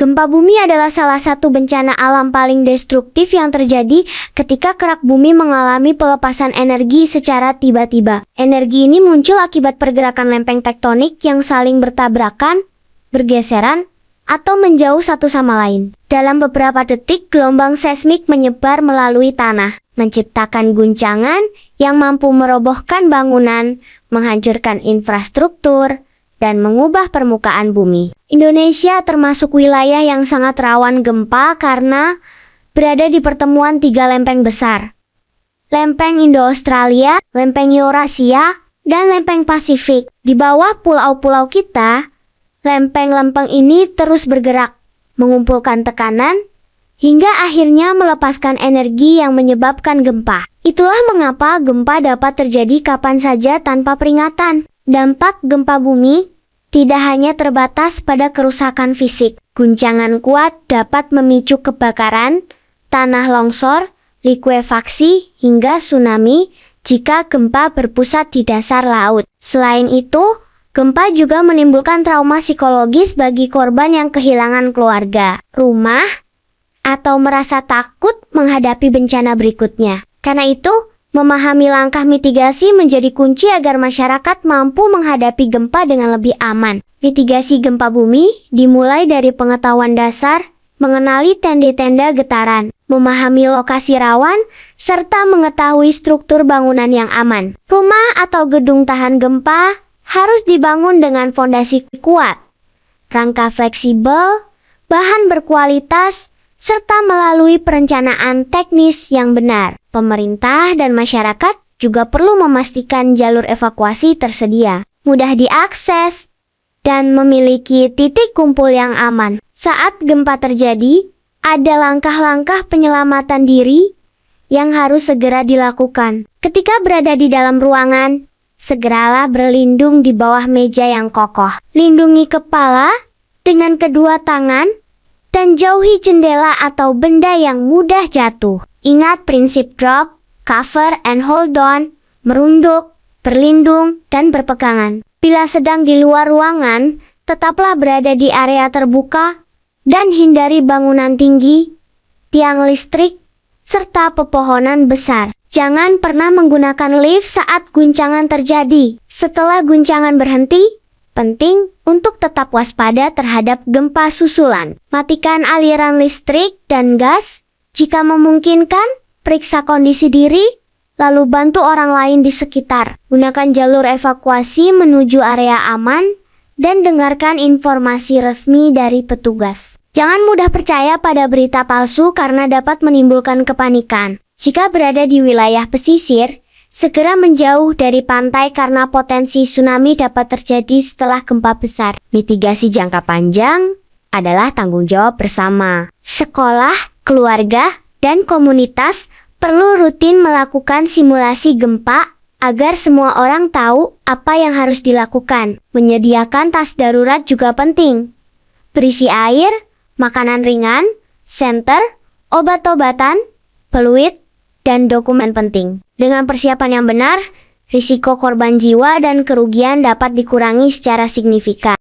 Gempa bumi adalah salah satu bencana alam paling destruktif yang terjadi ketika kerak bumi mengalami pelepasan energi secara tiba-tiba. Energi ini muncul akibat pergerakan lempeng tektonik yang saling bertabrakan, bergeseran, atau menjauh satu sama lain. Dalam beberapa detik, gelombang seismik menyebar melalui tanah, menciptakan guncangan yang mampu merobohkan bangunan, menghancurkan infrastruktur, dan mengubah permukaan bumi. Indonesia termasuk wilayah yang sangat rawan gempa karena berada di pertemuan tiga lempeng besar. Lempeng Indo-Australia, lempeng Eurasia, dan lempeng Pasifik. Di bawah pulau-pulau kita, lempeng-lempeng ini terus bergerak, mengumpulkan tekanan, hingga akhirnya melepaskan energi yang menyebabkan gempa. Itulah mengapa gempa dapat terjadi kapan saja tanpa peringatan. Dampak gempa bumi tidak hanya terbatas pada kerusakan fisik. Guncangan kuat dapat memicu kebakaran, tanah longsor, likuifaksi, hingga tsunami jika gempa berpusat di dasar laut. Selain itu, gempa juga menimbulkan trauma psikologis bagi korban yang kehilangan keluarga, rumah, atau merasa takut menghadapi bencana berikutnya. Karena itu, memahami langkah mitigasi menjadi kunci agar masyarakat mampu menghadapi gempa dengan lebih aman. Mitigasi gempa bumi dimulai dari pengetahuan dasar, mengenali tanda-tanda getaran, memahami lokasi rawan, serta mengetahui struktur bangunan yang aman. Rumah atau gedung tahan gempa harus dibangun dengan fondasi kuat, rangka fleksibel, bahan berkualitas, serta melalui perencanaan teknis yang benar. Pemerintah dan masyarakat juga perlu memastikan jalur evakuasi tersedia, mudah diakses, dan memiliki titik kumpul yang aman. Saat gempa terjadi, ada langkah-langkah penyelamatan diri yang harus segera dilakukan. Ketika berada di dalam ruangan, segeralah berlindung di bawah meja yang kokoh. Lindungi kepala dengan kedua tangan, dan jauhi jendela atau benda yang mudah jatuh. Ingat prinsip drop, cover, and hold on, merunduk, berlindung, dan berpegangan. Bila sedang di luar ruangan, tetaplah berada di area terbuka, dan hindari bangunan tinggi, tiang listrik, serta pepohonan besar. Jangan pernah menggunakan lift saat guncangan terjadi. Setelah guncangan berhenti, penting untuk tetap waspada terhadap gempa susulan. Matikan aliran listrik dan gas. Jika memungkinkan, periksa kondisi diri, lalu bantu orang lain di sekitar. Gunakan jalur evakuasi menuju area aman, dan dengarkan informasi resmi dari petugas. Jangan mudah percaya pada berita palsu karena dapat menimbulkan kepanikan. Jika berada di wilayah pesisir, segera menjauh dari pantai karena potensi tsunami dapat terjadi setelah gempa besar. Mitigasi jangka panjang adalah tanggung jawab bersama. Sekolah, keluarga, dan komunitas perlu rutin melakukan simulasi gempa agar semua orang tahu apa yang harus dilakukan. Menyediakan tas darurat juga penting. Berisi air, makanan ringan, senter, obat-obatan, peluit, dan dokumen penting. Dengan persiapan yang benar, risiko korban jiwa dan kerugian dapat dikurangi secara signifikan.